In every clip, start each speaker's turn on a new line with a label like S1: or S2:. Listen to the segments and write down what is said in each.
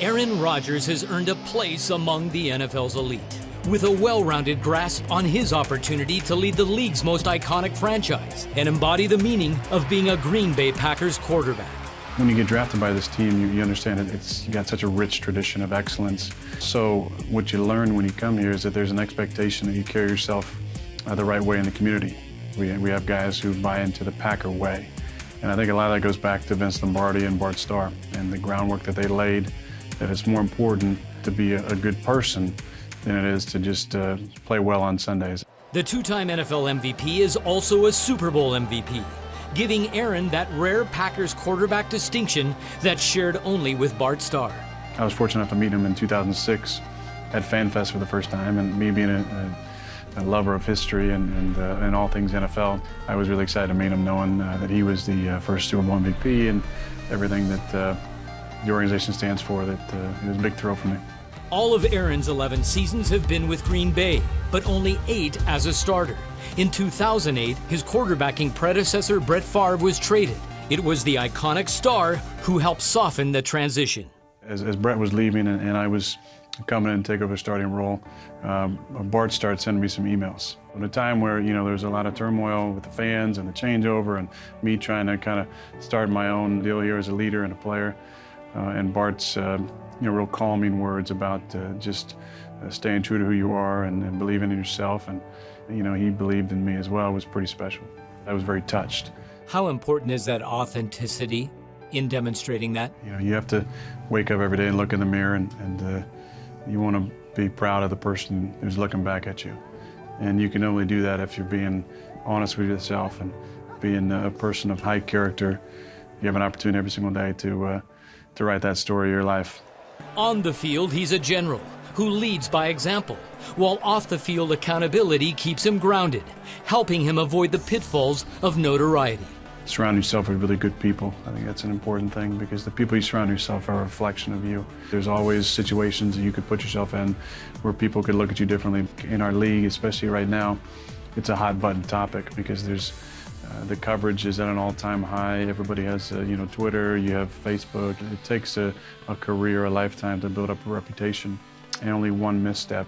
S1: Aaron Rodgers has earned a place among the NFL's elite, with a well-rounded grasp on his opportunity to lead the league's most iconic franchise and embody the meaning of being a Green Bay Packers quarterback.
S2: When you get drafted by this team, you understand that it's got such a rich tradition of excellence. So what you learn when you come here is that there's an expectation that you carry yourself the right way in the community. We have guys who buy into the Packer way. And I think a lot of that goes back to Vince Lombardi and Bart Starr and the groundwork that they laid, that it's more important to be a good person than it is to just play well on Sundays.
S1: The two-time NFL MVP is also a Super Bowl MVP, giving Aaron that rare Packers quarterback distinction that's shared only with Bart Starr.
S2: I was fortunate enough to meet him in 2006 at FanFest for the first time, and me being a lover of history and all things NFL, I was really excited to meet him, knowing that he was the first Super Bowl MVP and everything that the organization stands for. That it was a big thrill for me.
S1: All of Aaron's 11 seasons have been with Green Bay, but only 8 as a starter. In 2008, his quarterbacking predecessor Brett Favre was traded. It was the iconic Starr who helped soften the transition.
S2: As Brett was leaving and I was coming in to take over the starting role, Bart started sending me some emails. At a time where, there was a lot of turmoil with the fans and the changeover and me trying to kind of start my own deal here as a leader and a player, and Bart's real calming words about just staying true to who you are and believing in yourself, and he believed in me as well, was pretty special. I was very touched.
S1: How important is that authenticity in demonstrating that?
S2: You have to wake up every day and look in the mirror, and you want to be proud of the person who's looking back at you. And you can only do that if you're being honest with yourself and being a person of high character. You have an opportunity every single day to write that story of your life.
S1: On the field, he's a general who leads by example, while off the field accountability keeps him grounded, helping him avoid the pitfalls of notoriety.
S2: Surround yourself with really good people. I think that's an important thing, because the people you surround yourself are a reflection of you. There's always situations that you could put yourself in where people could look at you differently. In our league, especially right now, it's a hot button topic because there's the coverage is at an all-time high. Everybody has Twitter, you have Facebook. It takes a career, a lifetime to build up a reputation, and only one misstep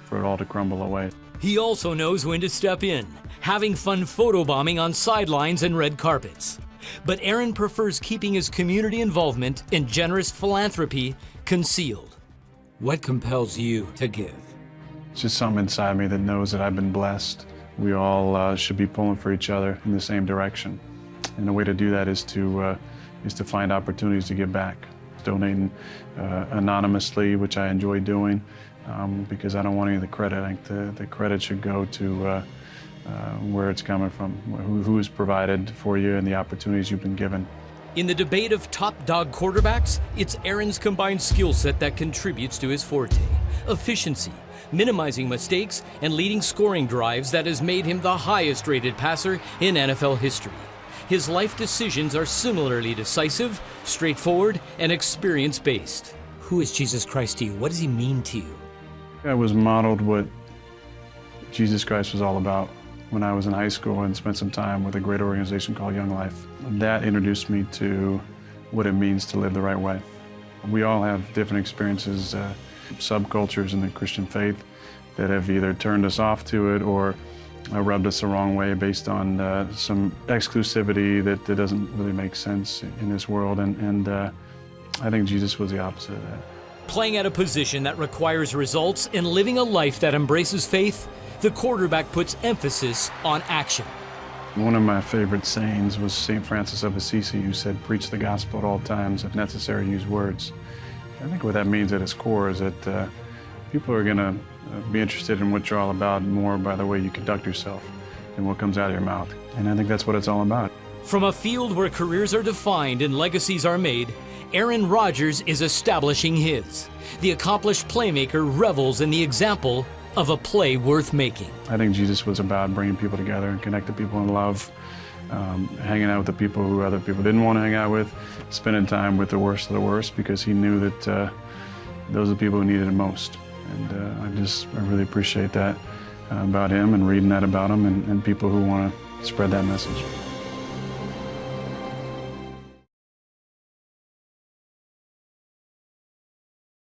S2: for it all to crumble away.
S1: He also knows when to step in, having fun photobombing on sidelines and red carpets. But Aaron prefers keeping his community involvement and generous philanthropy concealed. What compels you to give?
S2: It's just something inside me that knows that I've been blessed. We all should be pulling for each other in the same direction. And the way to do that is to find opportunities to give back. Donating anonymously, which I enjoy doing, because I don't want any of the credit. I think the credit should go to where it's coming from, who is provided for you, and the opportunities you've been given.
S1: In the debate of top dog quarterbacks, it's Aaron's combined skill set that contributes to his forte: efficiency, minimizing mistakes, and leading scoring drives that has made him the highest rated passer in NFL history. His life decisions are similarly decisive, straightforward, and experience-based. Who is Jesus Christ to you? What does he mean to you?
S2: I was modeled what Jesus Christ was all about when I was in high school and spent some time with a great organization called Young Life. That introduced me to what it means to live the right way. We all have different experiences, subcultures in the Christian faith that have either turned us off to it or rubbed us the wrong way based on some exclusivity that doesn't really make sense in this world, and I think Jesus was the opposite of that.
S1: Playing at a position that requires results and living a life that embraces faith, the quarterback puts emphasis on action.
S2: One of my favorite sayings was St. Francis of Assisi, who said, "Preach the gospel at all times, if necessary, use words." I think what that means at its core is that people are going to be interested in what you're all about more by the way you conduct yourself than what comes out of your mouth. And I think that's what it's all about.
S1: From a field where careers are defined and legacies are made, Aaron Rodgers is establishing his. The accomplished playmaker revels in the example of a play worth making.
S2: I think Jesus was about bringing people together and connecting people in love, hanging out with the people who other people didn't want to hang out with, spending time with the worst of the worst, because he knew that those are the people who needed it most. And I really appreciate that about him, and reading that about him, and people who want to spread that message.